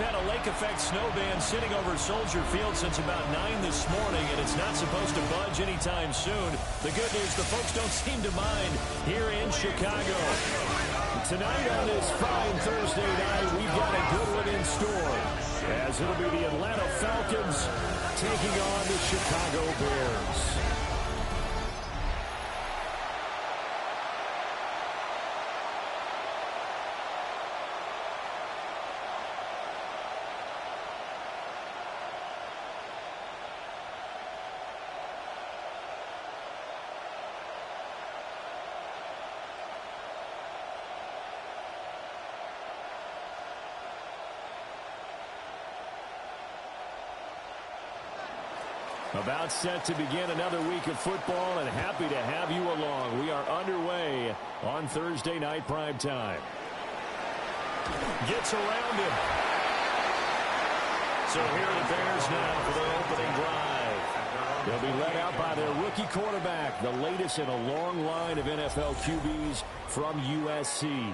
had a lake effect snow band sitting over Soldier Field since about 9 this morning, and it's not supposed to budge anytime soon. The good news, the folks don't seem to mind here in Chicago. Tonight on this fine Thursday night, we've got a good one in store, as it'll be the Atlanta Falcons taking on the Chicago Bears. About set to begin another week of football, and happy to have you along. We are underway on Thursday night prime time. Gets around him. So here are the Bears now for their opening drive. They'll be led out by their rookie quarterback, the latest in a long line of NFL QBs from USC.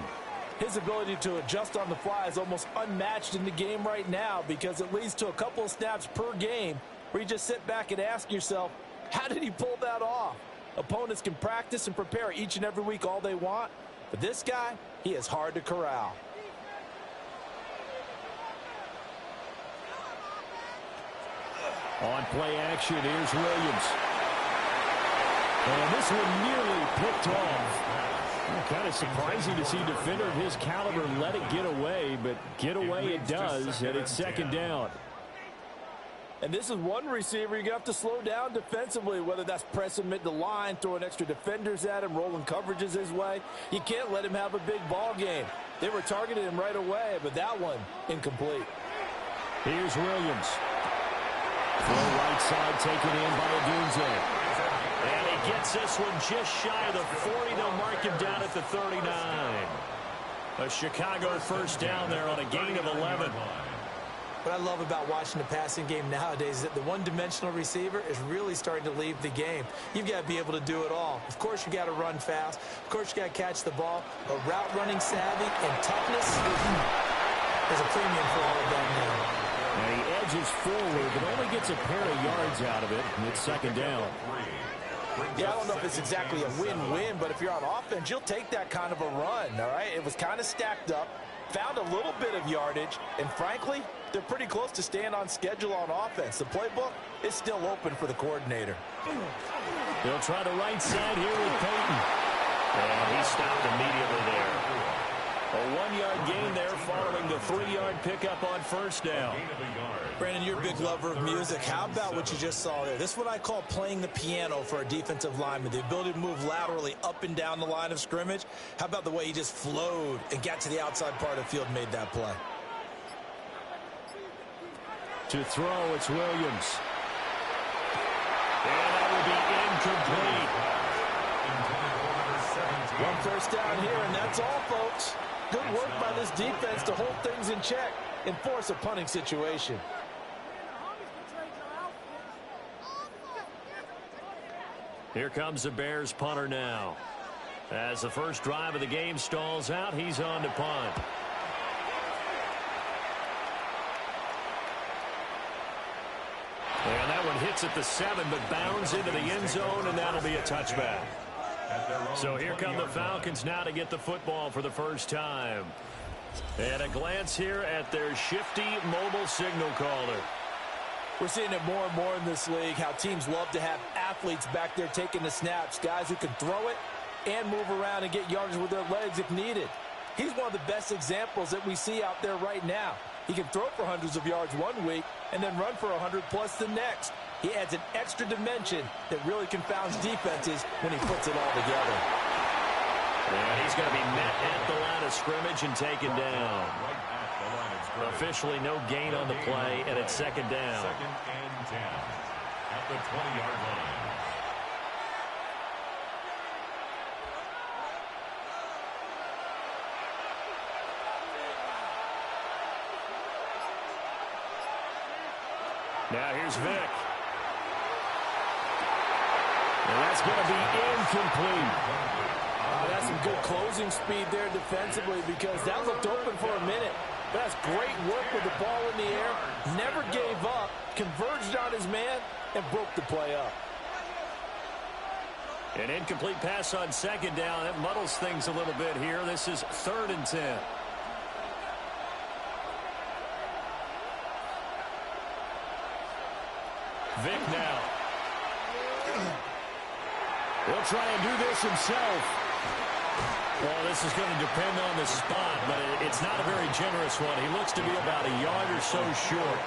His ability to adjust on the fly is almost unmatched in the game right now, because it leads to a couple of snaps per game where you just sit back and ask yourself, how did he pull that off? Opponents can practice and prepare each and every week all they want, but this guy, he is hard to corral. On play action, here's Williams. And this one nearly picked off. Kind of surprising to see a defender of his caliber let it get away, but get away it does, and it's second down. And this is one receiver you're going to have to slow down defensively, whether that's pressing mid the line, throwing extra defenders at him, rolling coverages his way. You can't let him have a big ball game. They were targeting him right away, but that one, incomplete. Here's Williams. Throw right side taken in by Adunze. And he gets this one just shy of the 40. They'll mark him down at the 39. A Chicago first down there on a gain of 11. What I love about watching the passing game nowadays is that the one-dimensional receiver is really starting to leave the game. You've got to be able to do it all. Of course, you got to run fast. Of course, you got to catch the ball. But route running savvy and toughness is a premium for all of that now. And he edges forward, but only gets a pair of yards out of it, and it's second down. Yeah, I don't know if it's exactly a win-win, but if you're on offense, you'll take that kind of a run, all right? It was kind of stacked up, found a little bit of yardage, and frankly, they're pretty close to staying on schedule on offense. The playbook is still open for the coordinator. They'll try the right side here with Peyton. And he stopped immediately there. A 1-yard gain there following the 3-yard pickup on first down. Brandon, you're a big lover of music. How about what you just saw there? This is what I call playing the piano for a defensive lineman. The ability to move laterally up and down the line of scrimmage. How about the way he just flowed and got to the outside part of the field and made that play? To throw, it's Williams. And that will be incomplete. One first down here, and that's all, folks. Good work by this defense to hold things in check and force a punting situation. Here comes the Bears punter now. As the first drive of the game stalls out, he's on to punt. And that one hits at the 7, but bounds into the end zone, and that'll be a touchback. So here come the Falcons now to get the football for the first time. And a glance here at their shifty mobile signal caller. We're seeing it more and more in this league, how teams love to have athletes back there taking the snaps, guys who can throw it and move around and get yardage with their legs if needed. He's one of the best examples that we see out there right now. He can throw for hundreds of yards one week and then run for 100+ the next. He adds an extra dimension that really confounds defenses when he puts it all together. And he's going to be met at the line of scrimmage and taken down. Officially no gain on the play, and it's second down. Second and 10 at the 20-yard line. Now here's Vick. And that's going to be incomplete. That's some good closing speed there defensively, because that looked open for a minute. But that's great work with the ball in the air. Never gave up, converged on his man, and broke the play up. An incomplete pass on second down. That muddles things a little bit here. This is 3rd and 10. Vick now. He'll try and do this himself. Well, this is going to depend on the spot, but it's not a very generous one. He looks to be about a yard or so short.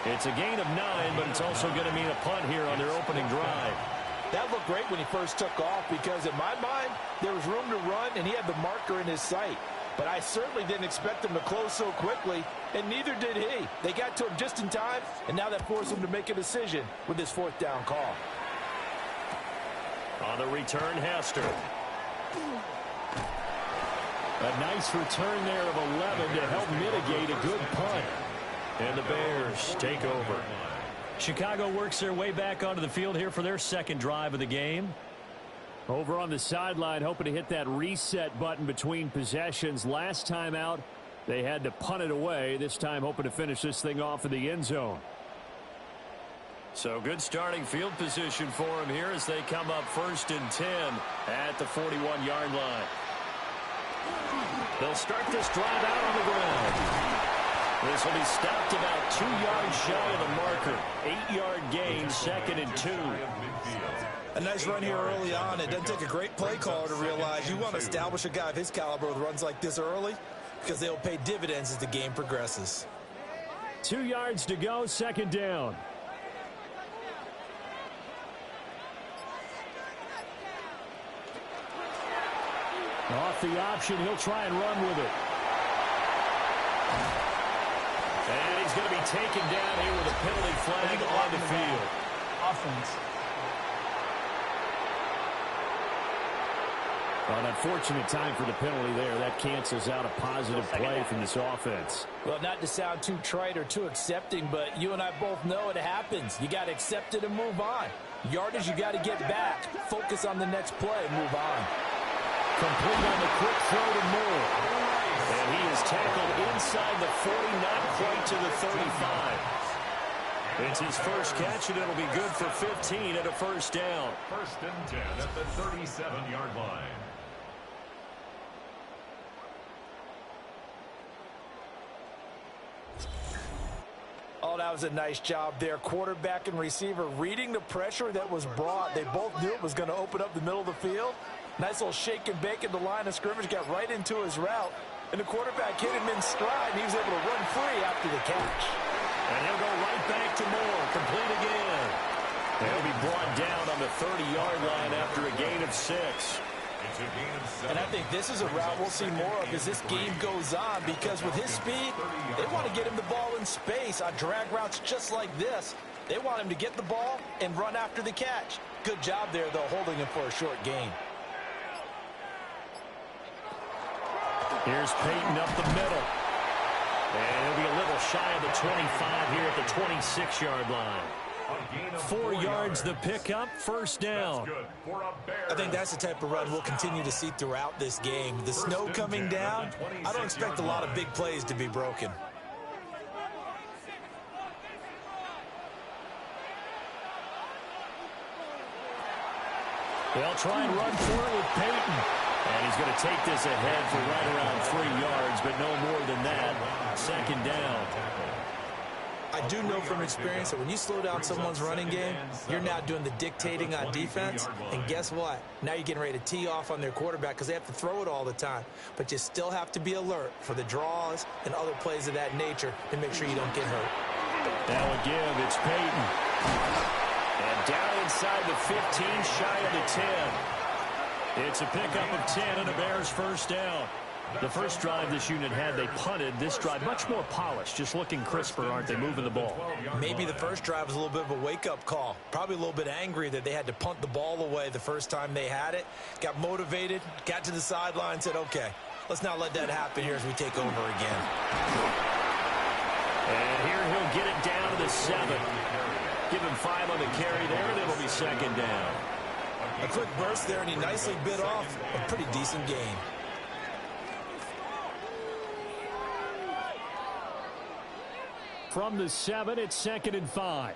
It's a gain of 9, but it's also going to mean a punt here on their opening drive. That looked great when he first took off because, in my mind, there was room to run, and he had the marker in his sight. But I certainly didn't expect him to close so quickly, and neither did he. They got to him just in time, and now that forced him to make a decision with this 4th down call. On the return, Hester. A nice return there of 11 to help mitigate a good punt. And the Bears take over. Chicago works their way back onto the field here for their 2nd drive of the game. Over on the sideline, hoping to hit that reset button between possessions. Last time out, they had to punt it away. This time, hoping to finish this thing off in the end zone. So good starting field position for them here as they come up 1st and 10 at the 41-yard line. They'll start this drive out on the ground. This will be stopped about 2 yards shy of the marker. 8-yard gain, 2nd and 2. A nice run here early on. It doesn't take a great play caller to realize you want to establish a guy of his caliber with runs like this early because they'll pay dividends as the game progresses. 2 yards to go, 2nd down. Off the option, he'll try and run with it. And he's going to be taken down here with a penalty flag on the field. Offense. An unfortunate time for the penalty there. That cancels out a positive play from this offense. Well, not to sound too trite or too accepting, but you and I both know it happens. You got to accept it and move on. Yardage, you got to get back. Focus on the next play and move on. Complete on the quick throw to Moore. And he is tackled inside the 40, not quite to the 35. It's his first catch, and it'll be good for 15 at a 1st down. 1st and 10 at the 37-yard line. Oh, that was a nice job there. Quarterback and receiver reading the pressure that was brought. They both knew it was going to open up the middle of the field. Nice little shake and bake at the line of scrimmage, got right into his route. And the quarterback hit him in stride, and he was able to run free after the catch. And he'll go right back to Moore, complete again. He'll be brought down on the 30-yard line after a gain of 6. It's a gain of 7. And I think this is a route we'll see more of as this game goes on, because with his speed, they want to get him the ball in space on drag routes just like this. They want him to get the ball and run after the catch. Good job there, though, holding him for a short gain. Here's Peyton up the middle. And he'll be a little shy of the 25 here at the 26-yard line. 4 yards the pickup, 1st down. I think that's the type of run we'll continue to see throughout this game. The snow coming down, I don't expect a lot of big plays to be broken. They'll try and run for it with Peyton. And he's going to take this ahead for right around 3 yards, but no more than that. 2nd down. I do know from experience that when you slow down someone's running game, you're now doing the dictating on defense. And guess what? Now you're getting ready to tee off on their quarterback because they have to throw it all the time. But you still have to be alert for the draws and other plays of that nature to make sure you don't get hurt. Now a give. It's Peyton. And down inside the 15, shy of the 10. It's a pickup of 10 and a Bears 1st down. The first drive this unit had, they punted. This drive, much more polished, just looking crisper, aren't they, moving the ball? Maybe the first drive was a little bit of a wake-up call. Probably a little bit angry that they had to punt the ball away the first time they had it. Got motivated, got to the sideline, said, okay, let's not let that happen here as we take over again. And here he'll get it down to the 7. Give him 5 on the carry there, and it'll be 2nd down. A quick burst there, and he nicely bit off a pretty decent gain. from the 7. It's 2nd and 5.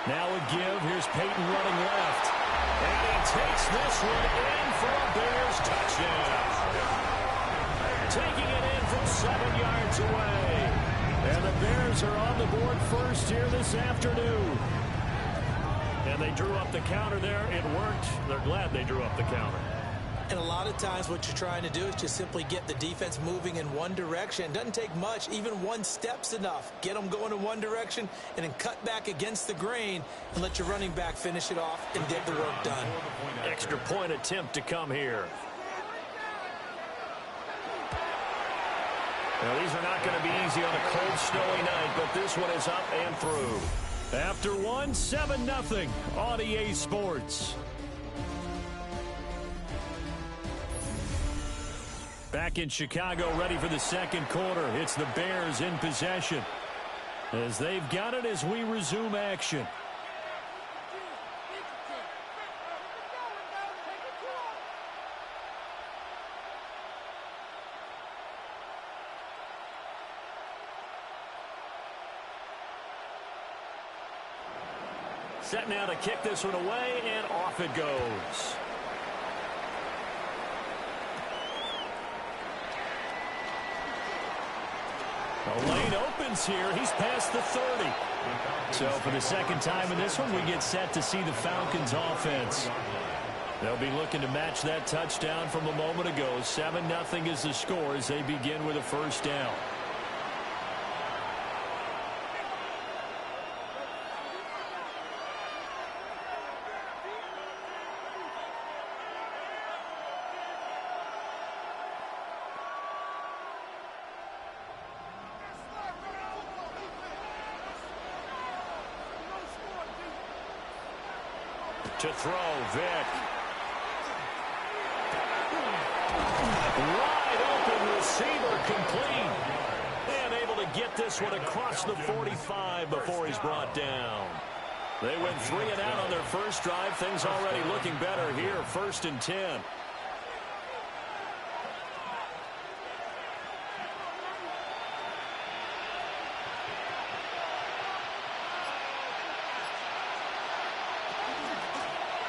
Now a give. Here's Peyton running left. And he takes this one in for a Bears touchdown. Taking it in from 7 yards away. And the Bears are on the board first here this afternoon. And they drew up the counter there. It worked. They're glad they drew up the counter. And a lot of times what you're trying to do is just simply get the defense moving in one direction. It doesn't take much. Even one step's enough. Get them going in one direction and then cut back against the grain and let your running back finish it off and get the work done. Extra point attempt to come here. Now, these are not going to be easy on a cold, snowy night, but this one is up and through. After one, 7-0 on EA Sports. Back in Chicago, ready for the second quarter. It's the Bears in possession as they've got it as we resume action. Set now to kick this one away, and off it goes. The lane opens here. He's past the 30. So for the second time in this one, we get set to see the Falcons offense. They'll be looking to match that touchdown from a moment ago. 7-0 is the score as they begin with a first down. To throw, Vick. Wide open receiver, complete. And able to get this one across the 45 before he's brought down. They went 3 and out on their first drive. Things already looking better here. 1st and 10.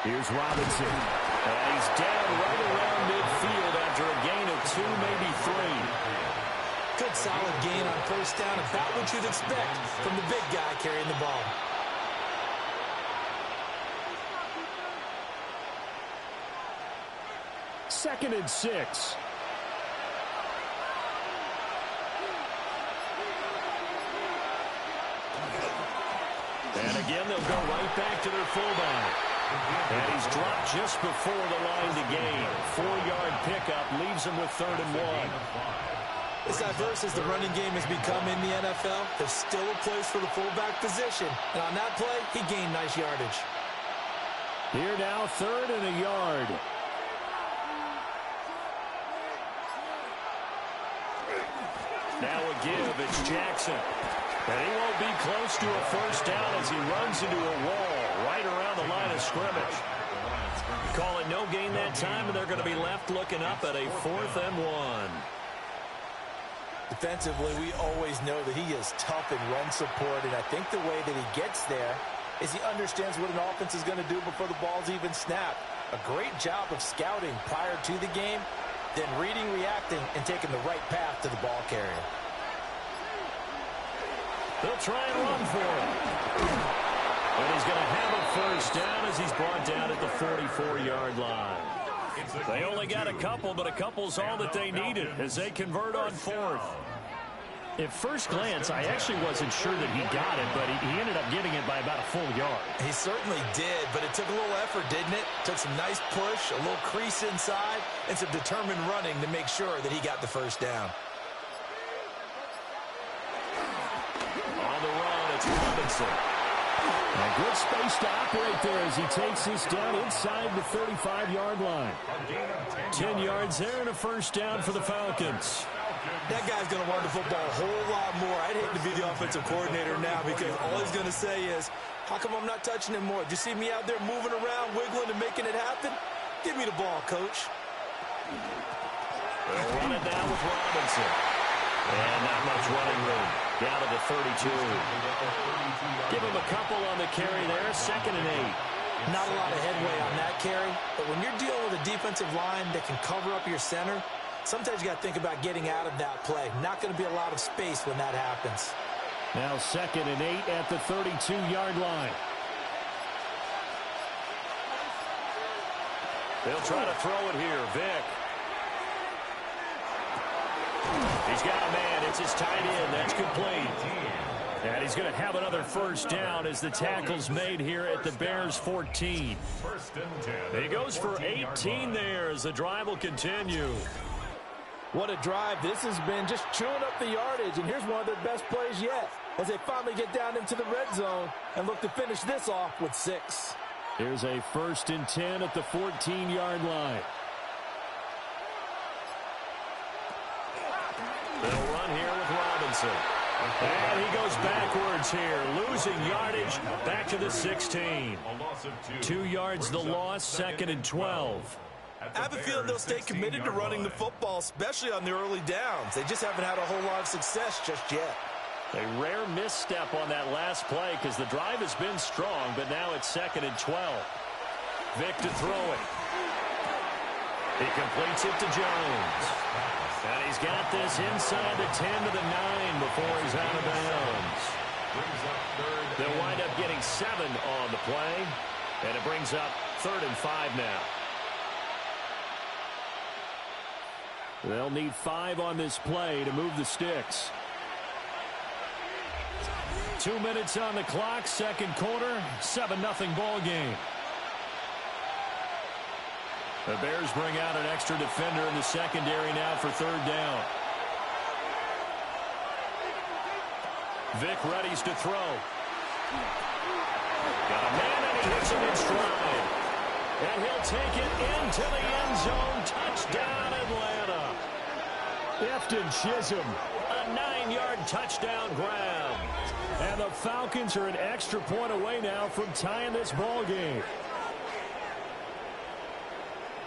Here's Robinson. And he's down right around midfield after a gain of 2, maybe 3. Good solid gain on first down. About what you'd expect from the big guy carrying the ball. Second and 6. And again, they'll go right back to their fullback. And he's dropped just before the line to gain. 4-yard pickup leaves him with 3rd and 1. As diverse as the running game has become in the NFL, there's still a place for the fullback position. And on that play, he gained nice yardage. Here now, 3rd and a yard. Now a give, it's Jackson. And he won't be close to a first down as he runs into a wall right around the line of scrimmage. Call it no gain that time, and they're going to be left looking up at a 4th and 1. Defensively, we always know that he is tough in run support, and I think the way that he gets there is he understands what an offense is going to do before the ball's even snapped. A great job of scouting prior to the game, then reading, reacting, and taking the right path to the ball carrier. They'll try and run for him. And he's going to have a first down as he's brought down at the 44-yard line. They only got a couple, but a couple's all that they needed as they convert on 4th. At first glance, I actually wasn't sure that he got it, but he ended up getting it by about a full yard. He certainly did, but it took a little effort, didn't it? Took some nice push, a little crease inside, and some determined running to make sure that he got the first down. On the run, it's Robinson. A good space to operate there as he takes this down inside the 35-yard line. 10 yards there and a first down for the Falcons. That guy's going to want the football a whole lot more. I'd hate to be the offensive coordinator now because all he's going to say is, how come I'm not touching him more? Do you see me out there moving around, wiggling, and making it happen? Give me the ball, coach. They'll run it now with Robinson. And not much running room. Down to the 32. Give him a couple on the carry there. 2nd and 8. Not a lot of headway on that carry, but when you're dealing with a defensive line that can cover up your center, sometimes you got to think about getting out of that play. Not going to be a lot of space when that happens. Now 2nd and 8 at the 32-yard line. They'll try to throw it here. Vick. He's got a man. It's his tight end. That's complete. And he's going to have another first down as the tackle's made here at the Bears 14. He goes for 18 there as the drive will continue. What a drive. This has been just chewing up the yardage, and here's one of their best plays yet as they finally get down into the red zone and look to finish this off with 6. Here's a 1st and 10 at the 14-yard line. They'll run here with Robinson. And he goes backwards here, losing yardage back to the 16. 2 yards the loss, 2nd and 12. I have a feeling they'll stay committed to running the football, especially on the early downs. They just haven't had a whole lot of success just yet. A rare misstep on that last play because the drive has been strong, but now it's 2nd and 12. Vick to throw it. He completes it to Jones. And he's got this inside the 10 to the 9 before he's out of bounds. They'll wind up getting 7 on the play, and it brings up 3rd and 5 now. They'll need 5 on this play to move the sticks. 2 minutes on the clock, 2nd quarter, 7-0 ball game. The Bears bring out an extra defender in the secondary now for 3rd down. Vick readies to throw. Got a man and he hits him in stride. And he'll take it into the end zone. Touchdown, Atlanta. Efton Chisholm, a 9-yard touchdown grab. And the Falcons are an extra point away now from tying this ball game.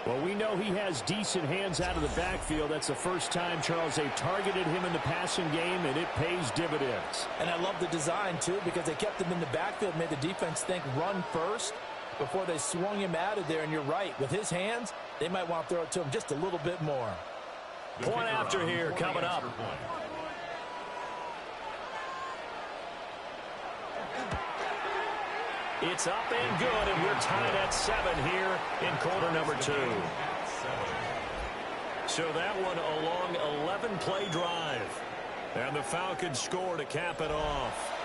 Well, we know he has decent hands out of the backfield. That's the first time, Charles, they've targeted him in the passing game, and it pays dividends. And I love the design, too, because they kept him in the backfield, made the defense think run first before they swung him out of there. And you're right, with his hands, they might want to throw it to him just a little bit more. Point after here coming up. It's up and good, and we're tied at 7 here in quarter number 2. So that one a long 11-play drive. And the Falcons score to cap it off.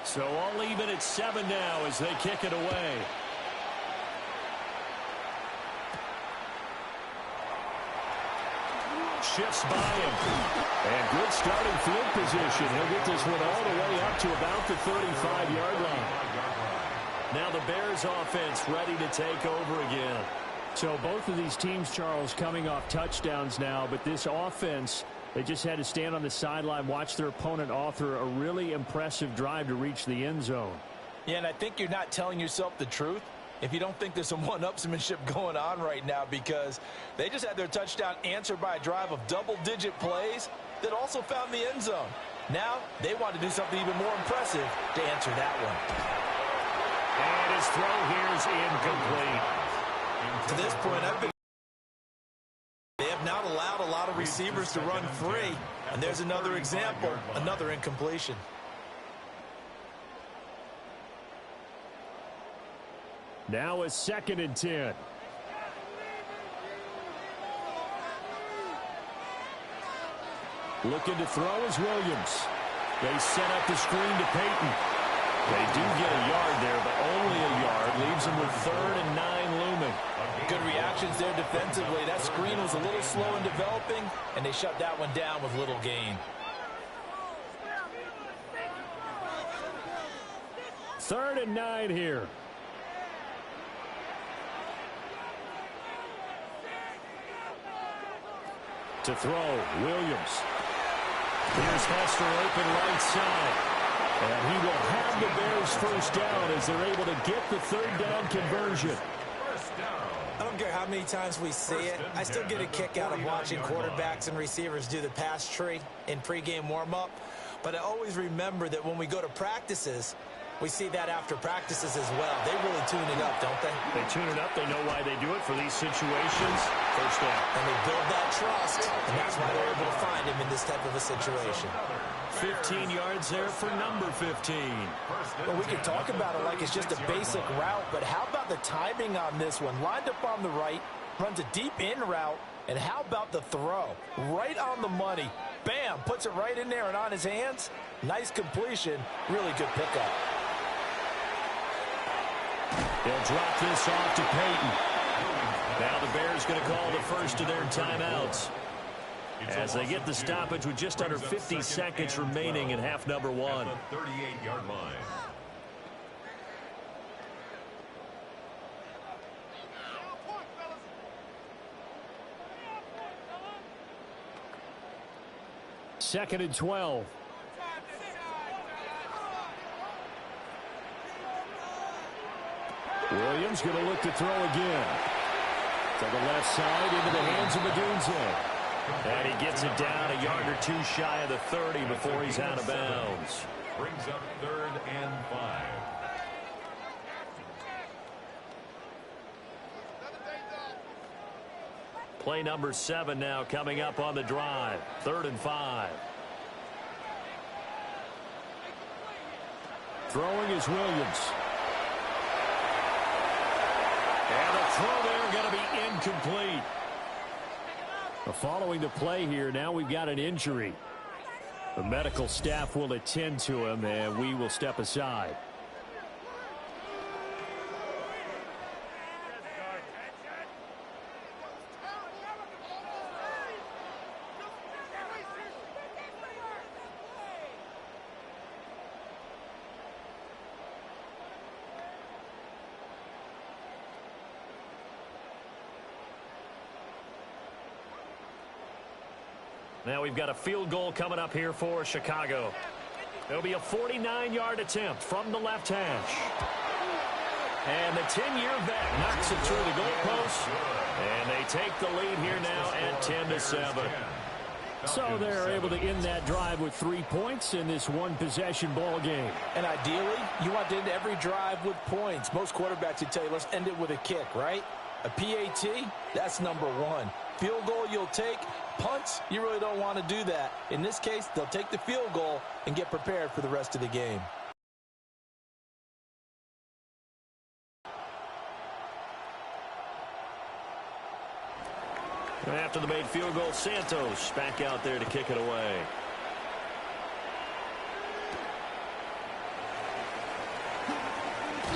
So all even at 7 now as they kick it away. Shifts by him. And good starting field position. He'll get this one all the way up to about the 35-yard line. Now the Bears offense ready to take over again. So both of these teams, Charles, coming off touchdowns now, but this offense, they just had to stand on the sideline, watch their opponent author a really impressive drive to reach the end zone. Yeah, and I think you're not telling yourself the truth if you don't think there's some one-upsmanship going on right now, because they just had their touchdown answered by a drive of double-digit plays that also found the end zone. Now they want to do something even more impressive to answer that one. And his throw here is incomplete. To this point, they have not allowed a lot of receivers to run free. And there's another example, another incompletion. Now a 2nd and 10. Looking to throw is Williams. They set up the screen to Peyton. They do get a yard there, but only a yard. Leaves them with 3rd and 9 looming. Good reactions there defensively. That screen was a little slow in developing, and they shut that one down with little gain. 3rd and 9 here. To throw, Williams. Here's Hester open right side. And he will have the Bears first down as they're able to get the 3rd down conversion. I don't care how many times we see it. I still get a kick out of watching quarterbacks and receivers do the pass tree in pregame warm-up. But I always remember that when we go to practices, we see that after practices as well. They really tune it up, don't they? They tune it up. They know why they do it for these situations. First down. And they build that trust, and that's why they're able to find him in this type of a situation. 15 yards there for number 15. Well, we can talk about it like it's just a basic route, but how about the timing on this one? Lined up on the right, runs a deep in route, and how about the throw? Right on the money. Bam, puts it right in there and on his hands. Nice completion, really good pickup. They'll drop this off to Peyton. Now the Bears going to call the first of their timeouts as they get the stoppage with just under 50 seconds remaining in half number 1. 38-yard line. Second and 12. Williams going to look to throw again. To the left side into the hands of Madunze. And he gets it down a yard or two shy of the 30 before he's out of bounds. Brings up 3rd and 5. Play number 7 now coming up on the drive. 3rd and 5. Throwing is Williams. And the throw there going to be incomplete. Following the play here, now we've got an injury. The medical staff will attend to him, and we will step aside. Now we've got a field goal coming up here for Chicago. It'll be a 49-yard attempt from the left hash. And the 10-year vet knocks it through the goalpost. And they take the lead here now at 10-7. So they're able to end that drive with 3 points in this one-possession ball game. And ideally, you want to end every drive with points. Most quarterbacks would tell you, let's end it with a kick, right? A PAT, that's number 1. Field goal you'll take. Punts, you really don't want to do that. In this case, they'll take the field goal and get prepared for the rest of the game. After the made field goal, Santos back out there to kick it away.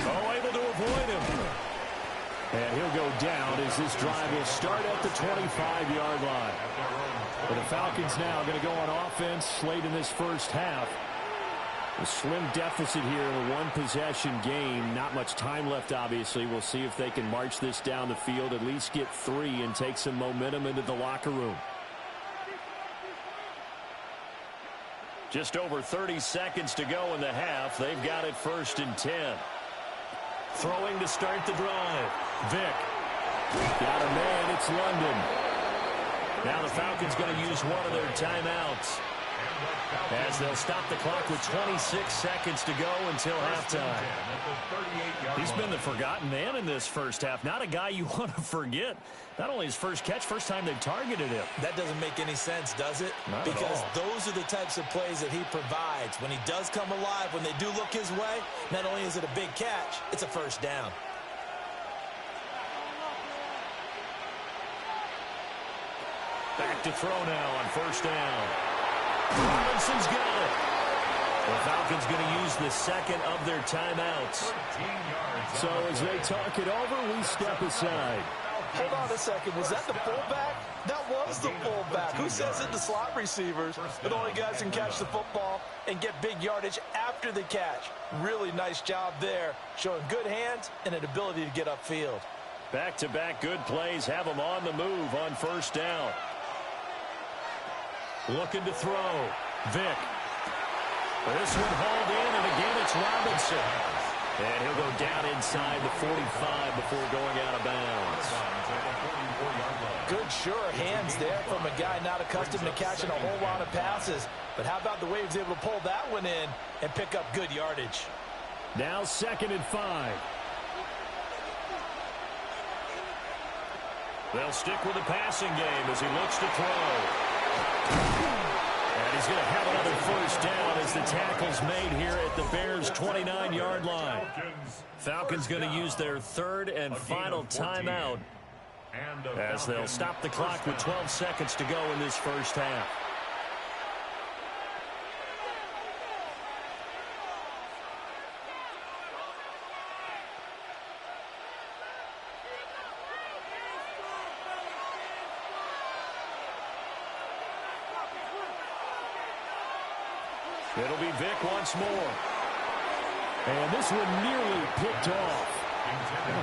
Oh, able to avoid him. And he'll go down as this drive will start at the 25-yard line. But the Falcons now going to go on offense late in this first half. A slim deficit here in a one-possession game. Not much time left, obviously. We'll see if they can march this down the field, at least get 3 and take some momentum into the locker room. Just over 30 seconds to go in the half. They've got it 1st and 10. Throwing to start the drive. Vick. Got a man. It's London. Now the Falcons going to use one of their timeouts as they'll stop the clock with 26 seconds to go until halftime. He's been the forgotten man in this first half. Not a guy you want to forget. Not only his first catch, first time they've targeted him. That doesn't make any sense, does it? Not because at all. those are the types of plays that he provides. When he does come alive, when they do look his way, not only is it a big catch, it's a first down. Back to throw now on 1st down. Robinson's got it. The Falcons going to use the second of their timeouts. So as they talk it over, we step aside. Hold on a second. Was that the fullback? That was the fullback. Who says it to slot receivers? But only guys can catch the football and get big yardage after after the catch. Really nice job there, showing good hands and an ability to get upfield. Back-to-back good plays have him on the move on first down. Looking to throw. Vick. This one hauled in, and again it's Robinson. And he'll go down inside the 45 before going out of bounds. Good, sure hands there from a guy not accustomed to catching a whole lot of passes. But how about the way he was able to pull that one in and pick up good yardage? Now 2nd and 5. They'll stick with the passing game as he looks to throw. And he's going to have another first down as the tackle's made here at the Bears' 29-yard line. Falcons going to use their 3rd and final timeout as they'll stop the clock with 12 seconds to go in this first half. It'll be Vick once more. And this one nearly picked off.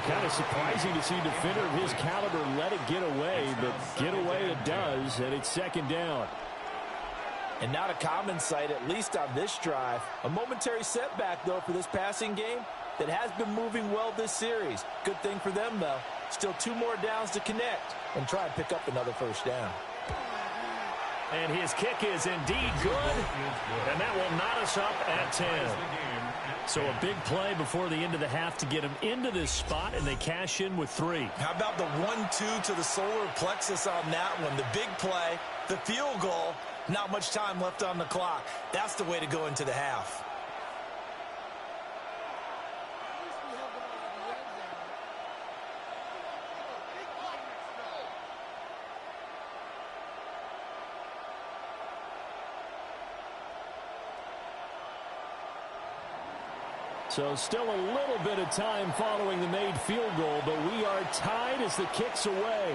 Kind of surprising to see a defender of his caliber let it get away, but get away it does, and it's 2nd down. And not a common sight, at least on this drive. A momentary setback, though, for this passing game that has been moving well this series. Good thing for them, though. Still 2 more downs to connect and try and pick up another first down. And his kick is indeed good, and that will knot us up at 10. So a big play before the end of the half to get him into this spot, and they cash in with 3. How about the 1-2 to the solar plexus on that one? The big play, the field goal, not much time left on the clock. That's the way to go into the half. So still a little bit of time following the made field goal, but we are tied as the kick's away.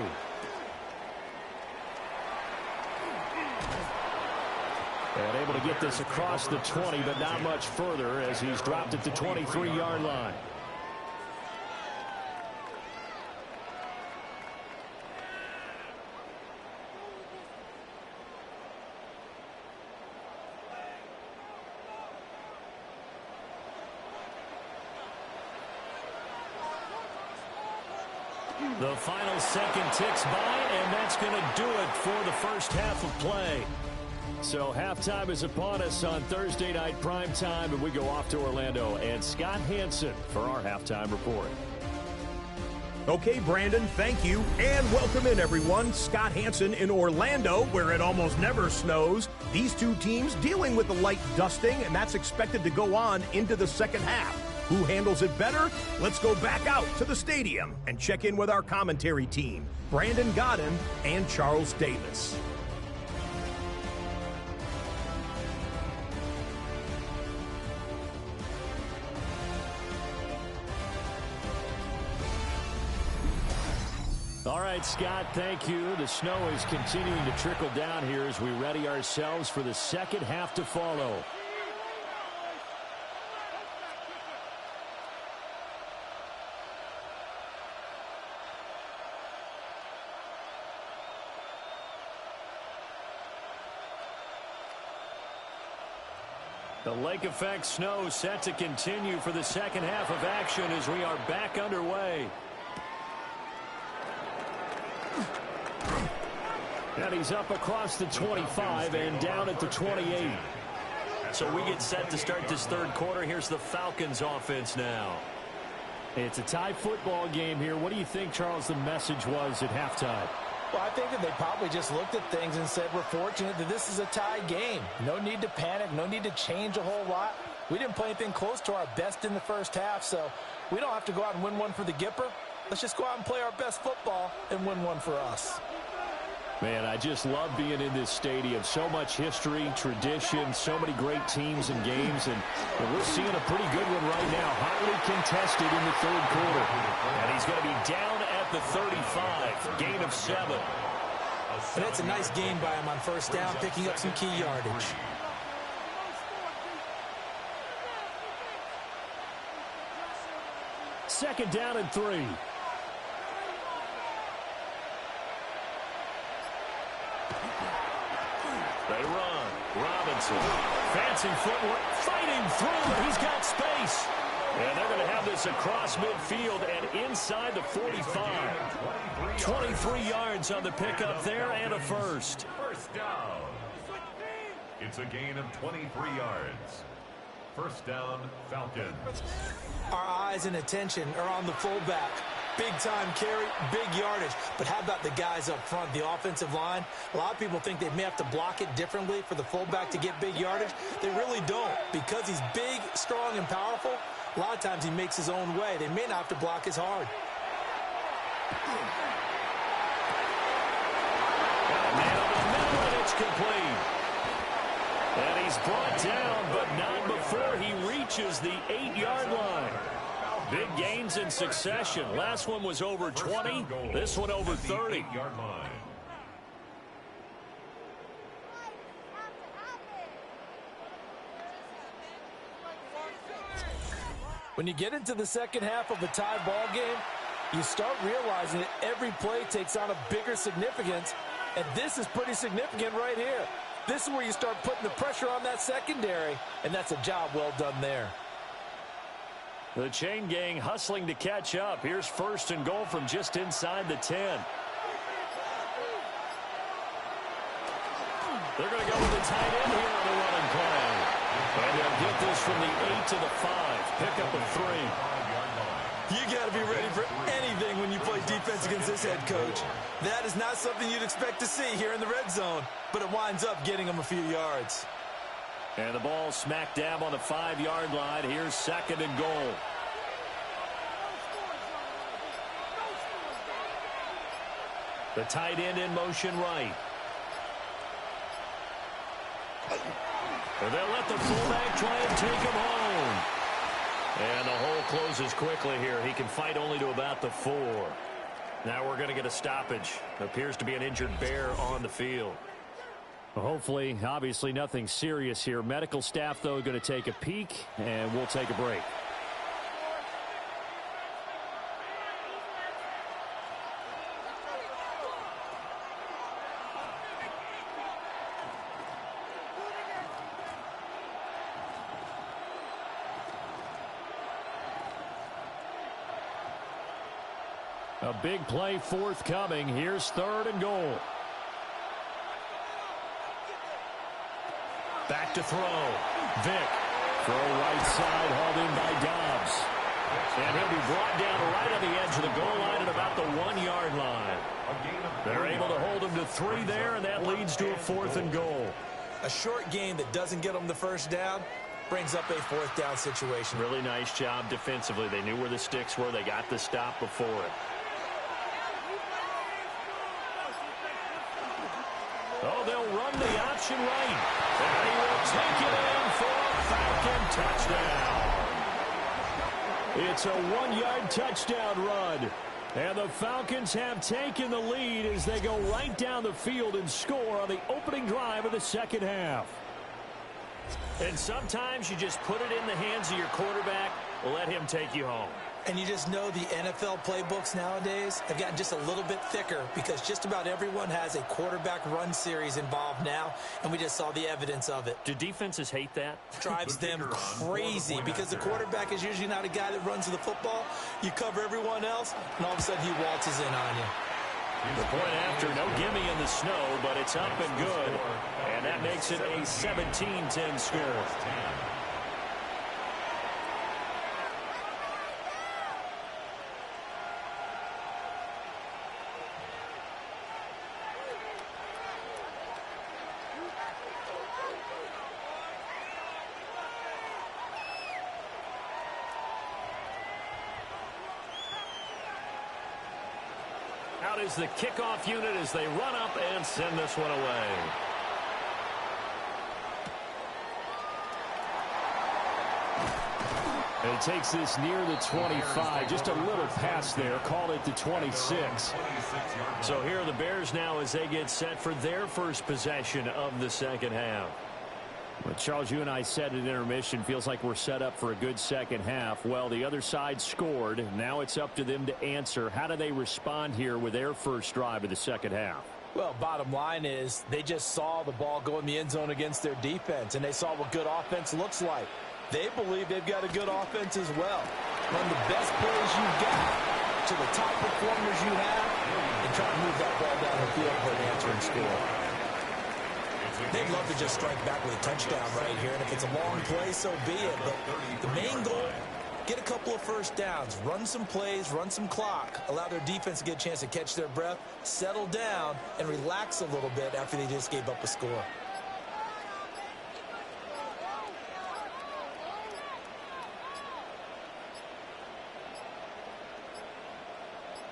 And able to get this across the 20, but not much further as he's dropped at the 23-yard line. The final second ticks by, and that's going to do it for the first half of play. So halftime is upon us on Thursday night primetime, and we go off to Orlando. And Scott Hansen for our halftime report. Okay, Brandon, thank you, and welcome in, everyone. Scott Hansen in Orlando, where it almost never snows. These two teams dealing with a light dusting, and that's expected to go on into the second half. Who handles it better? Let's go back out to the stadium and check in with our commentary team, Brandon Godden and Charles Davis. All right, Scott, thank you. The snow is continuing to trickle down here as we ready ourselves for the second half to follow. The lake effect snow set to continue for the second half of action as we are back underway. And he's up across the 25 and down at the 28. So we get set to start this third quarter. Here's the Falcons offense now. It's a tie football game here. What do you think, Charles, the message was at halftime? Well, I think that they probably just looked at things and said, we're fortunate that this is a tie game. No need to panic. No need to change a whole lot. We didn't play anything close to our best in the first half, so we don't have to go out and win one for the Gipper. Let's just go out and play our best football and win one for us. Man, I just love being in this stadium. So much history, tradition, so many great teams and games, and we're seeing a pretty good one right now. Hotly contested in the third quarter. And he's going to be down at the 35, gain of 7. And that's a nice gain by him on first down, picking up some key yardage. second down and 3. They run. Robinson. Fancy footwork. Fighting through. He's got space. And they're going to have this across midfield and inside the 45. 23 yards on the pickup there and a first. First down. It's a gain of 23 yards. First down, Falcons. Our eyes and attention are on the fullback. Big time carry, big yardage. But how about the guys up front, the offensive line? A lot of people think they may have to block it differently for the fullback to get big yardage. They really don't. Because he's big, strong, and powerful, a lot of times he makes his own way. They may not have to block as hard. Man on the middle, and it's complete. And he's brought down, but not before he reaches the 8-yard line. Big gains in succession. Last one was over 20. This one over 30. When you get into the second half of a tie ball game, you start realizing that every play takes on a bigger significance, and this is pretty significant right here. This is where you start putting the pressure on that secondary, and that's a job well done there. The chain gang hustling to catch up. Here's first and goal from just inside the 10. They're going to go with the tight end here on the running play. And they'll get this from the 8 to the 5. Pick up a 3. You got to be ready for anything when you play defense against this head coach. That is not something you'd expect to see here in the red zone, but it winds up getting them a few yards. And the ball smack dab on the 5-yard line. Here's second and goal. The tight end in motion right. And they'll let the fullback try and take him home. And the hole closes quickly here. He can fight only to about the 4. Now we're going to get a stoppage. Appears to be an injured bear on the field. Well, hopefully, obviously nothing serious here. Medical staff, though, going to take a peek, and we'll take a break. A big play forthcoming. Here's third and goal. Back to throw. Vick. Throw right side, hauled in by Dobbs. And he'll be brought down right on the edge of the goal line at about the 1-yard line. They're able to hold him to 3 there, and that leads to a 4th and goal. A short game that doesn't get them the first down brings up a 4th down situation. Really nice job defensively. They knew where the sticks were. They got the stop before it. Oh, they'll run the option right. And he will take it in for a Falcon touchdown. It's a 1-yard touchdown run. And the Falcons have taken the lead as they go right down the field and score on the opening drive of the second half. And sometimes you just put it in the hands of your quarterback, let him take you home. And you just know the NFL playbooks nowadays have gotten just a little bit thicker because just about everyone has a quarterback run series involved now, and we just saw the evidence of it. Do defenses hate that? Drives them crazy because the quarterback is usually not a guy that runs the football. You cover everyone else, and all of a sudden he waltzes in on you. The point after, no gimme in the snow, but it's up and good. And that makes it a 17-10 score. Out is the kickoff unit as they run up and send this one away. And he takes this near the 25. Just a little pass there. Called it the 26. So here are the Bears now as they get set for their first possession of the second half. Well, Charles, you and I said at intermission, feels like we're set up for a good second half. Well, the other side scored. Now it's up to them to answer. How do they respond here with their first drive of the second half? Well, bottom line is they just saw the ball go in the end zone against their defense, and they saw what good offense looks like. They believe they've got a good offense as well. Run the best plays you've got to the top performers you have and try to move that ball down the field for an answering score. They'd love to just strike back with a touchdown right here, and if it's a long play, so be it. But the main goal, get a couple of first downs, run some plays, run some clock, allow their defense to get a chance to catch their breath, settle down, and relax a little bit after they just gave up a score.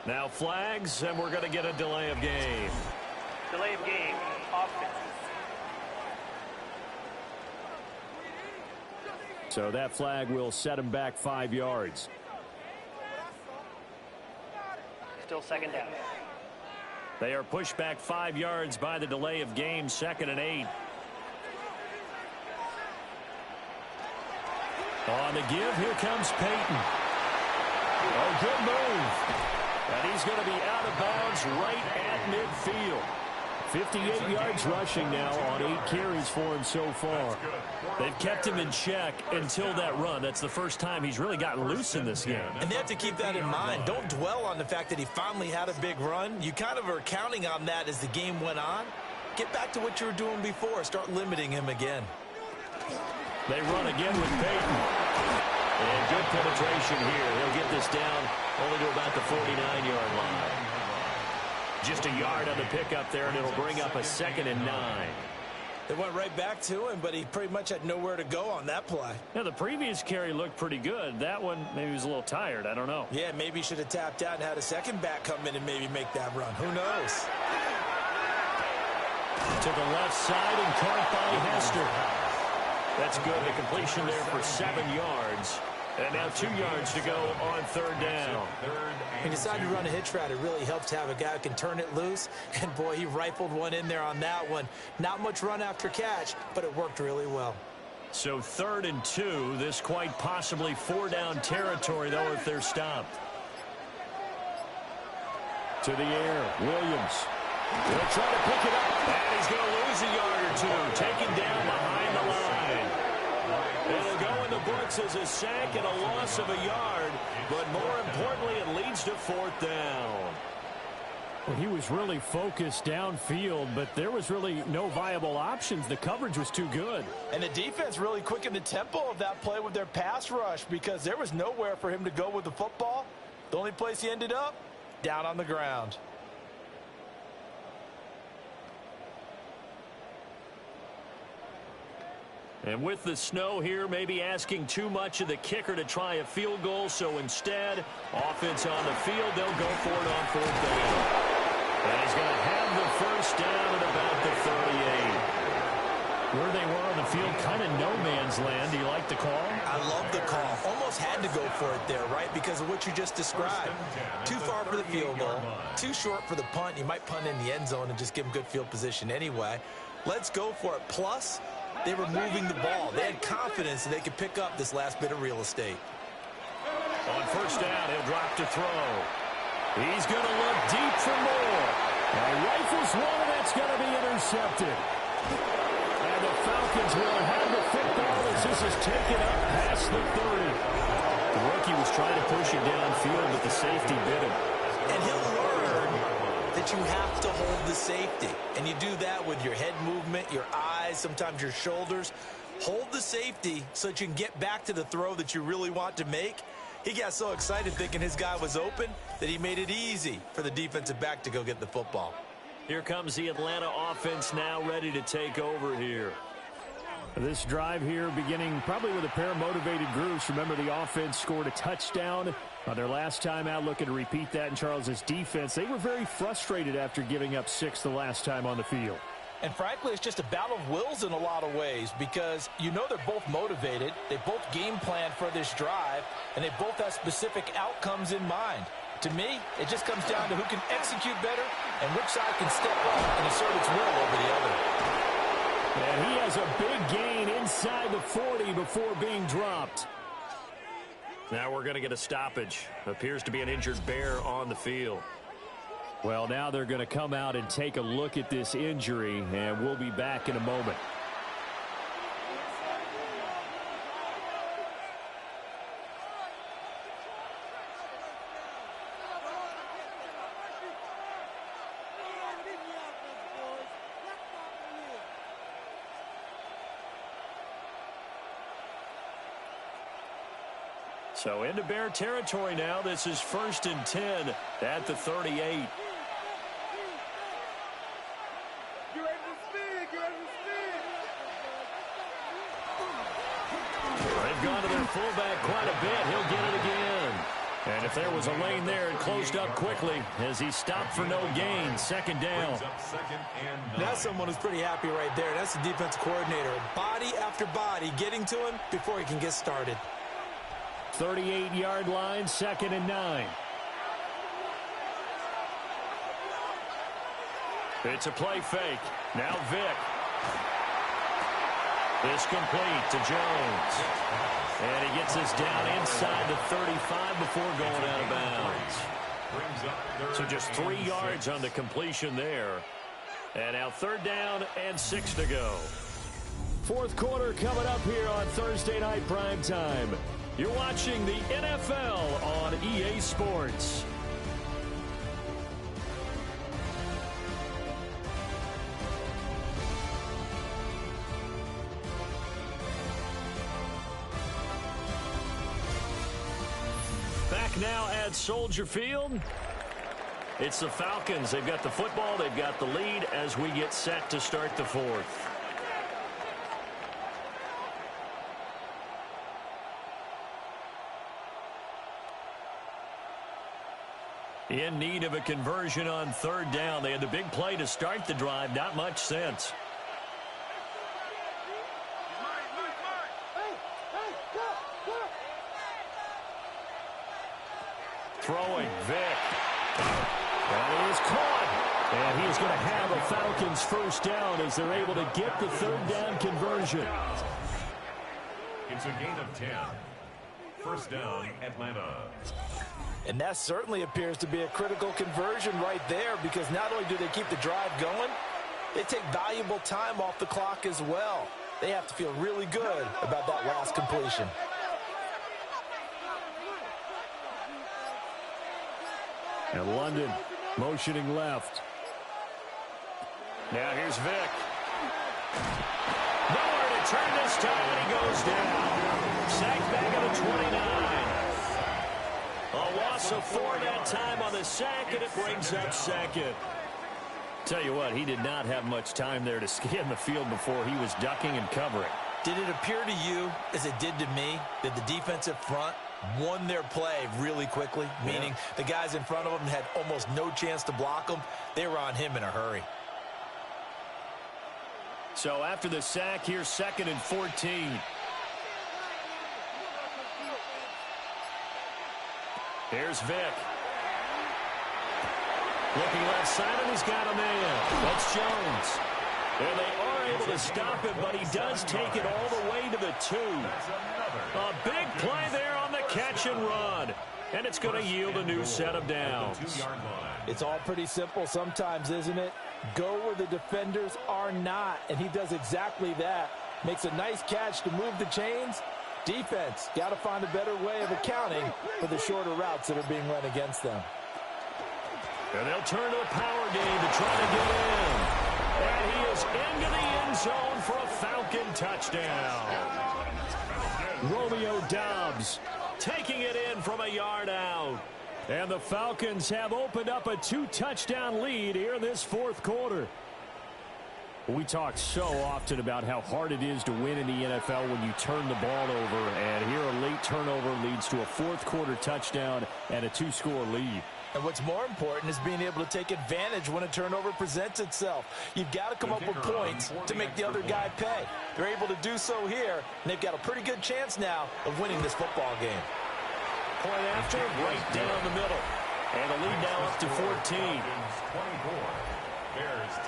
Now flags, and we're going to get a delay of game. Delay of game, offense. So that flag will set him back 5 yards. Still second down. They are pushed back 5 yards by the delay of game, 2nd and 8. On the give, here comes Peyton. Oh, good move. And he's going to be out of bounds right at midfield. 58 yards rushing now on 8 carries for him so far. They've kept him in check until that run. That's the first time he's really gotten loose in this game. And they have to keep that in mind. Don't dwell on the fact that he finally had a big run. You kind of are counting on that as the game went on. Get back to what you were doing before. Start limiting him again. They run again with Peyton. And good penetration here. He'll get this down only to about the 49-yard line. Just a yard on the pickup there, and it'll bring up a 2nd and 9. They went right back to him, but he pretty much had nowhere to go on that play. Yeah, the previous carry looked pretty good. That one, maybe he was a little tired. I don't know. Yeah, maybe he should have tapped out and had a second back come in and maybe make that run. Who knows? To the left side and caught by Hester. That's good. The completion there for 7 yards. And now 2 yards to go on 3rd down. He decided to run a hitch route. It really helps to have a guy who can turn it loose. And, boy, he rifled one in there on that one. Not much run after catch, but it worked really well. So 3rd and 2. This quite possibly 4-down territory, though, if they're stopped. To the air, Williams. He'll try to pick it up. And he's going to lose a yard or two. Taken down behind the line. It'll go in the books as a sack and a loss of a yard, but more importantly, it leads to 4th down. Well, he was really focused downfield, but there was really no viable options. The coverage was too good. And the defense really quickened the tempo of that play with their pass rush because there was nowhere for him to go with the football. The only place he ended up, down on the ground. And with the snow here, maybe asking too much of the kicker to try a field goal. So instead, offense on the field, they'll go for it on 4th down. And he's going to have the first down at about the 38. Where they were on the field, kind of no man's land. Do you like the call? I love the call. Almost had to go for it there, right? Because of what you just described. Too far for the field goal. Too short for the punt. You might punt in the end zone and just give them good field position anyway. Let's go for it. Plus, they were moving the ball. They had confidence that they could pick up this last bit of real estate. On 1st down, he'll drop to throw. He's going to look deep for more. And rifles one, and that's going to be intercepted. And the Falcons will have the football as this is taken up past the 30. The rookie was trying to push it downfield, but the safety bit him. And he'll learn that you have to hold the safety. And you do that with your head movement, your eyes, sometimes your shoulders. Hold the safety so that you can get back to the throw that you really want to make. He got so excited thinking his guy was open that he made it easy for the defensive back to go get the football. Here comes the Atlanta offense now ready to take over here. This drive here beginning probably with a pair of motivated groups. Remember, the offense scored a touchdown on their last time out, looking to repeat that in Charles's defense. They were very frustrated after giving up 6 the last time on the field. And frankly, it's just a battle of wills in a lot of ways because you know they're both motivated. They both game plan for this drive, and they both have specific outcomes in mind. To me, it just comes down to who can execute better and which side can step up and assert its will over the other. And he has a big gain inside the 40 before being dropped. Now we're going to get a stoppage. Appears to be an injured Bear on the field. Well, now they're going to come out and take a look at this injury, and we'll be back in a moment. So into Bear territory now. This is 1st and 10 at the 38. They've gone to their fullback quite a bit. He'll get it again. And if there was a lane there, it closed up quickly as he stopped for no gain. 2nd down. That's someone who's pretty happy right there. That's the defensive coordinator. Body after body getting to him before he can get started. 38-yard line, 2nd and 9. It's a play fake. Now Vick. It's complete to Jones. And he gets this down inside the 35 before going out of bounds. So just 3 yards on the completion there. And now 3rd down and 6 to go. 4th quarter coming up here on Thursday Night Prime Time. You're watching the NFL on EA Sports. Back now at Soldier Field. It's the Falcons. They've got the football. They've got the lead as we get set to start the 4th. In need of a conversion on 3rd down. They had the big play to start the drive. Not much sense. Throwing, Vick. And he is caught. And he's going to have a Falcons 1st down as they're able to get the 3rd down conversion. It's a gain of 10. 1st down, Atlanta. And that certainly appears to be a critical conversion right there, because not only do they keep the drive going, they take valuable time off the clock as well. They have to feel really good about that last completion. And London motioning left. Now here's Vick. Nowhere to turn this time, and he goes down. Sacked back at the 29. A loss of 4 that time on the sack, and it brings up 2nd. Tell you what, he did not have much time there to scan the field before he was ducking and covering. Did it appear to you, as it did to me, that the defensive front won their play really quickly? Meaning the guys in front of them had almost no chance to block them. They were on him in a hurry. So after the sack, here's 2nd and 14. Here's Vick. Looking left side, and he's got a man. That's Jones. And they are able to stop him, but he does take it all the way to the 2. A big play there on the catch and run. And it's going to yield a new set of downs. It's all pretty simple sometimes, isn't it? Go where the defenders are not, and he does exactly that. Makes a nice catch to move the chains. Defense, got to find a better way of accounting for the shorter routes that are being run against them. And they'll turn to the power game to try to get in. And he is into the end zone for a Falcon touchdown. Romeo Doubs taking it in from a yard out. And the Falcons have opened up a 2-touchdown lead here in this 4th quarter. We talk so often about how hard it is to win in the NFL when you turn the ball over. And here a late turnover leads to a 4th quarter touchdown and a 2-score lead. And what's more important is being able to take advantage when a turnover presents itself. You've got to come up with points to make the other guy pay. They're able to do so here, and they've got a pretty good chance now of winning this football game. Point after, right down the middle. And the lead now up to 14.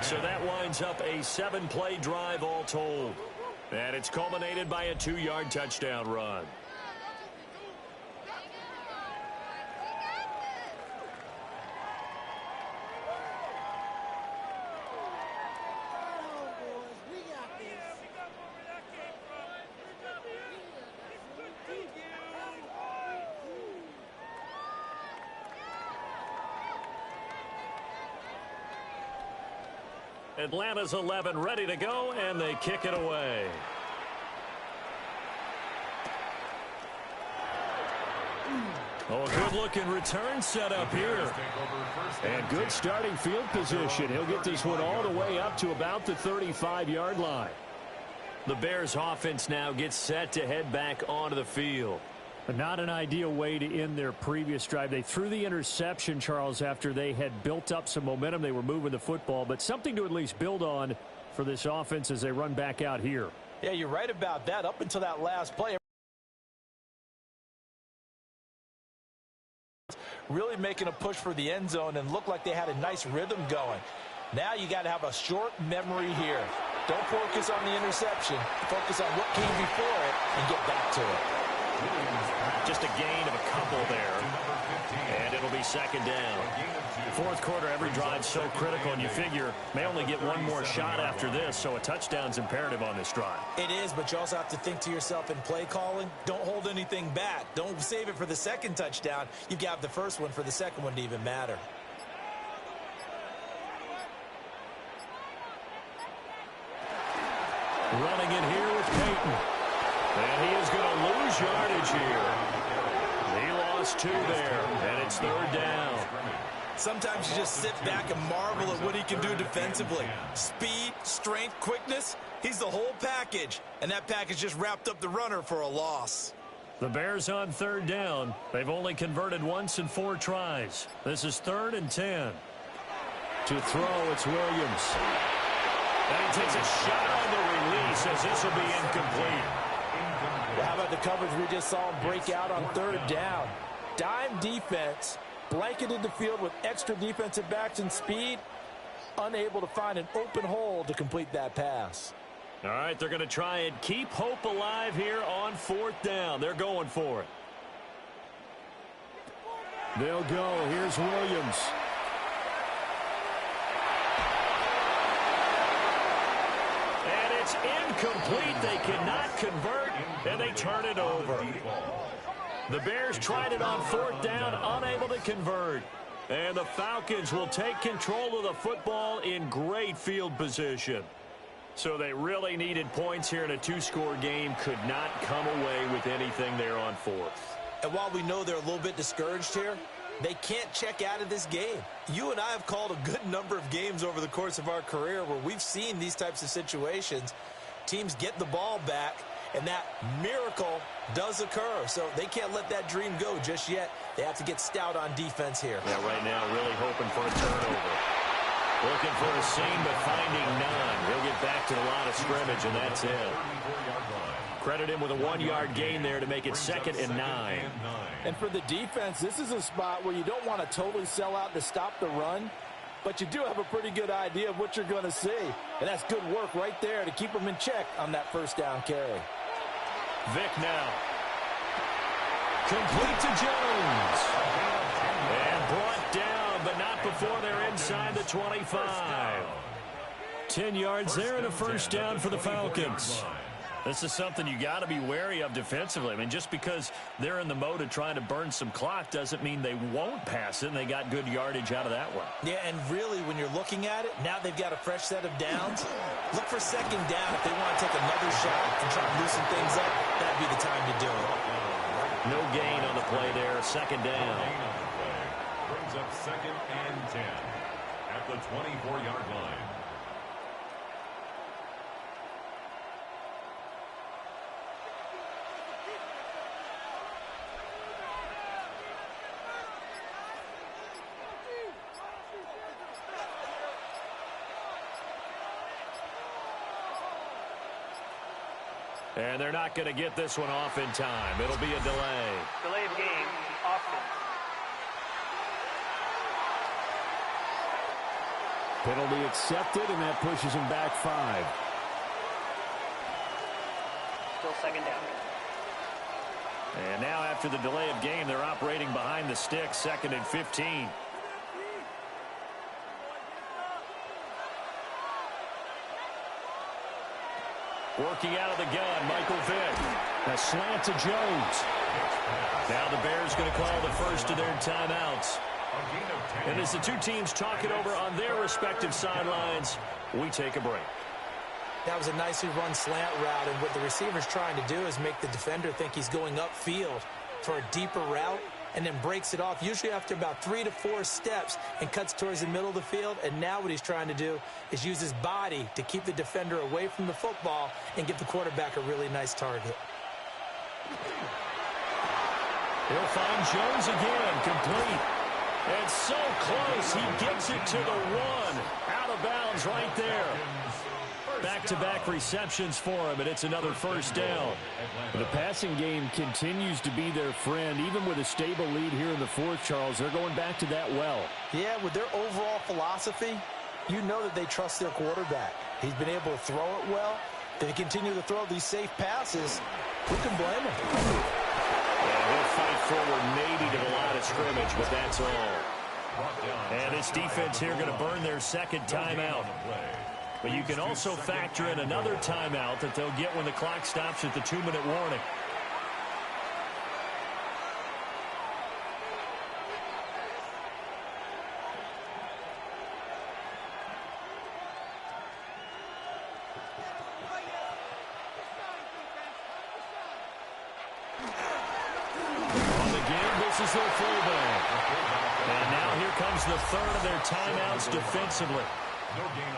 So that winds up a 7-play drive all told. And it's culminated by a 2-yard touchdown run. Atlanta's 11 ready to go, and they kick it away. Oh, a good-looking return set up here. And good starting field position. He'll get this one all the way up to about the 35-yard line. The Bears offense now gets set to head back onto the field. But not an ideal way to end their previous drive. They threw the interception, Charles, after they had built up some momentum. They were moving the football, but something to at least build on for this offense as they run back out here. Yeah, you're right about that. Up until that last play, really making a push for the end zone and looked like they had a nice rhythm going. Now you got to have a short memory here. Don't focus on the interception. Focus on what came before it and get back to it. Just a gain of a couple there. And it'll be second down. Fourth quarter, every drive's so critical, and you figure may only get one more shot after this, so a touchdown's imperative on this drive. It is, but you also have to think to yourself in play calling, don't hold anything back. Don't save it for the second touchdown. You've got the first one for the second one to even matter. Running it here with Peyton. And he is going to lose yardage here. He lost 2 there, and it's third down. Sometimes you just sit back and marvel at what he can do defensively. Speed, strength, quickness, he's the whole package. And that package just wrapped up the runner for a loss. The Bears on third down. They've only converted once in 4 tries. This is 3rd and 10. To throw, it's Williams. And he takes a shot on the release as this will be incomplete. Well, how about the coverage we just saw him break out on third down? Dime defense, blanketed the field with extra defensive backs and speed, unable to find an open hole to complete that pass. All right, they're going to try and keep hope alive here on 4th down. They're going for it. They'll go. Here's Williams. And it's incomplete. They cannot convert, and they turn it over. The Bears tried it on 4th down, unable to convert. And the Falcons will take control of the football in great field position. So they really needed points here in a 2-score game. Could not come away with anything there on 4th. And while we know they're a little bit discouraged here, they can't check out of this game. You and I have called a good number of games over the course of our career where we've seen these types of situations. Teams get the ball back, and that miracle does occur. So they can't let that dream go just yet. They have to get stout on defense here. Yeah, right now really hoping for a turnover. Looking for a seam, but finding none. He'll get back to the line of scrimmage, and that's it. Credit him with a 1-yard gain there to make it 2nd and 9. And for the defense, this is a spot where you don't want to totally sell out to stop the run, but you do have a pretty good idea of what you're going to see. And that's good work right there to keep them in check on that 1st down carry. Vick now. Complete to Jones. And brought down, but not before they're inside the 25. 10 yards there and a 1st down for the Falcons. This is something you got to be wary of defensively. I mean, just because they're in the mode of trying to burn some clock doesn't mean they won't pass it, and they got good yardage out of that one. Yeah, and really, when you're looking at it, now they've got a fresh set of downs. Look for 2nd down if they want to take another shot and try to loosen things up. That'd be the time to do it. No gain on the play there. 2nd down. Brings up 2nd and 10 at the 24-yard line. And they're not going to get this one off in time. It'll be a delay. Delay of game, offense. Penalty accepted, and that pushes him back 5. Still second down. And now after the delay of game, they're operating behind the sticks, 2nd and 15. Working out of the gun, Michael Vick. A slant to Jones. Now the Bears going to call the first of their timeouts. And as the two teams talk it over on their respective sidelines, we take a break. That was a nicely run slant route, and what the receiver's trying to do is make the defender think he's going upfield for a deeper route and then breaks it off, usually after about 3 to 4 steps, and cuts towards the middle of the field. And now what he's trying to do is use his body to keep the defender away from the football and give the quarterback a really nice target. He'll find Jones again, complete. And so close, he gets it to the 1. Out of bounds right there. Back-to-back receptions for him, and it's another first down. The passing game continues to be their friend. Even with a stable lead here in the 4th, Charles, they're going back to that well. Yeah, with their overall philosophy, you know that they trust their quarterback. He's been able to throw it well. They continue to throw these safe passes. Who can blame him? Yeah, he'll fight forward maybe to the line of scrimmage, but that's all. And this defense here going to burn their 2nd timeout. But you can also factor in another timeout that they'll get when the clock stops at the 2-minute warning. On the game, this is their fullback. And now here comes the 3rd of their timeouts defensively.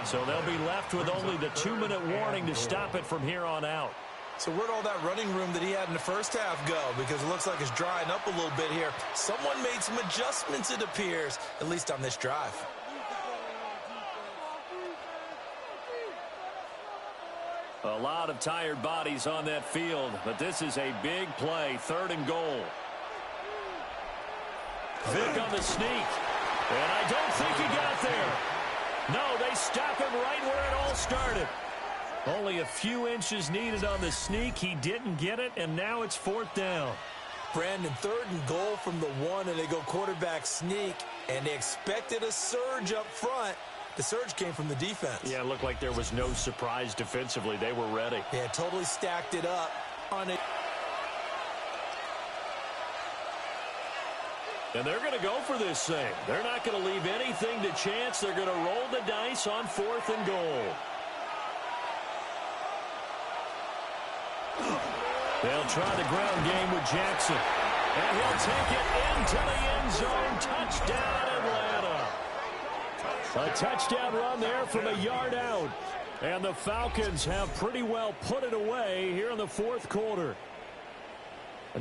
So they'll be left with only the 2-minute warning to stop it from here on out. So where'd all that running room that he had in the first half go? Because it looks like it's drying up a little bit here. Someone made some adjustments, it appears, at least on this drive. A lot of tired bodies on that field, but this is a big play, 3rd and goal. Vick on the sneak, and I don't think he got there. No, they stop him right where it all started. Only a few inches needed on the sneak. He didn't get it, and now it's 4th down. Brandon, 3rd and goal from the 1, and they go quarterback sneak, and they expected a surge up front. The surge came from the defense. Yeah, it looked like there was no surprise defensively. They were ready. Yeah, totally stacked it up on it. And they're going to go for this thing. They're not going to leave anything to chance. They're going to roll the dice on 4th and goal. They'll try the ground game with Jackson. And he'll take it into the end zone. Touchdown, Atlanta. A touchdown run there from a yard out. And the Falcons have pretty well put it away here in the 4th quarter.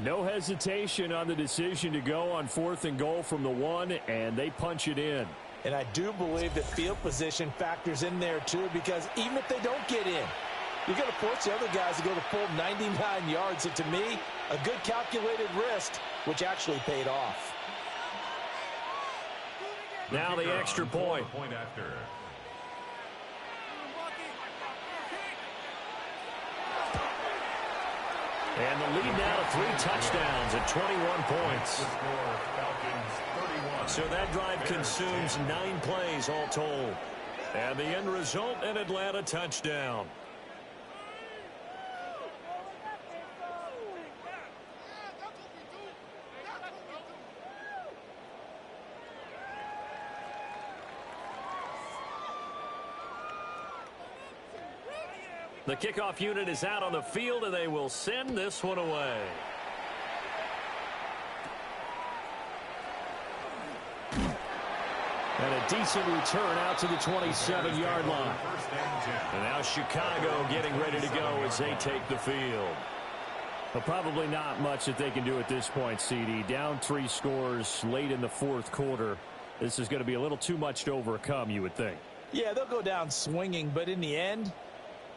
No hesitation on the decision to go on 4th and goal from the 1, and they punch it in. And I do believe that field position factors in there, too, because even if they don't get in, you're going to force the other guys to go the full 99 yards. So, to me, a good calculated risk, which actually paid off. Now the extra point. After. And the lead now to 3 touchdowns at 21 points. So that drive consumes 9 plays all told. And the end result, an Atlanta touchdown. The kickoff unit is out on the field, and they will send this one away. And a decent return out to the 27-yard line. And now Chicago getting ready to go as they take the field. But probably not much that they can do at this point, CD. Down 3 scores late in the 4th quarter. This is going to be a little too much to overcome, you would think. Yeah, they'll go down swinging, but in the end,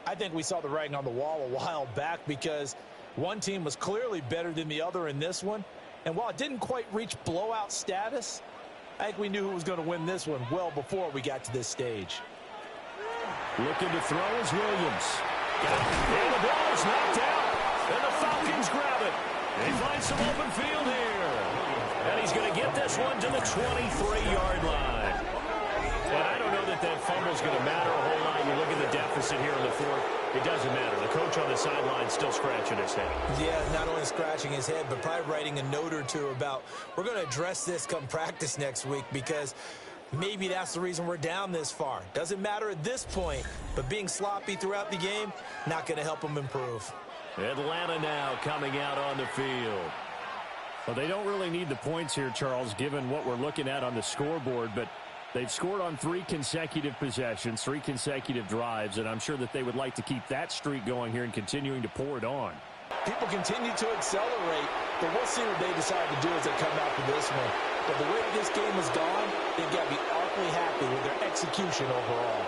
I think we saw the writing on the wall a while back because one team was clearly better than the other in this one. And while it didn't quite reach blowout status, I think we knew who was going to win this one well before we got to this stage. Looking to throw is Williams. And the ball is knocked out. And the Falcons grab it. He finds some open field here. And he's going to get this one to the 23-yard line. And I don't know that that fumble is going to matter a whole lot. You look at the deficit here in the fourth. It doesn't matter. The coach on the sideline still scratching his head. Yeah, not only scratching his head, but probably writing a note or two about, we're going to address this come practice next week, because maybe that's the reason we're down this far. Doesn't matter at this point, but being sloppy throughout the game, not going to help them improve. Atlanta now coming out on the field. Well, they don't really need the points here, Charles, given what we're looking at on the scoreboard, but they've scored on 3 consecutive possessions, 3 consecutive drives, and I'm sure that they would like to keep that streak going here and continuing to pour it on. People continue to accelerate, but we'll see what they decide to do as they come out for this one. But the way this game has gone, they've got to be awfully happy with their execution overall.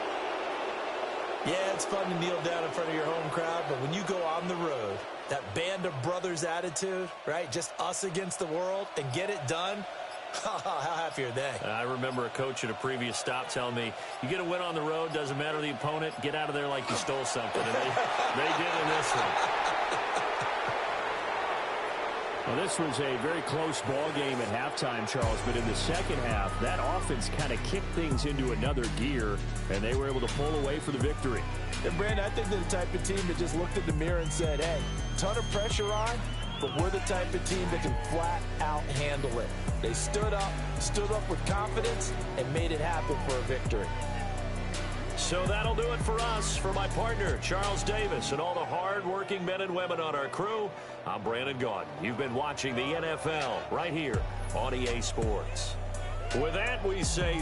Yeah, it's fun to kneel down in front of your home crowd, but when you go on the road, that band of brothers attitude, right? Just us against the world and get it done. How happy are they? I remember a coach at a previous stop telling me, you get a win on the road, doesn't matter the opponent, get out of there like you stole something. And they did in this one. Well, this was a very close ball game at halftime, Charles, but in the second half, that offense kind of kicked things into another gear, and they were able to pull away for the victory. And, Brandon, I think they're the type of team that just looked in the mirror and said, hey, ton of pressure on, but we're the type of team that can flat out handle it. They stood up with confidence, and made it happen for a victory. So that'll do it for us. For my partner, Charles Davis, and all the hard-working men and women on our crew, I'm Brandon Gaudin. You've been watching the NFL right here on EA Sports. With that, we say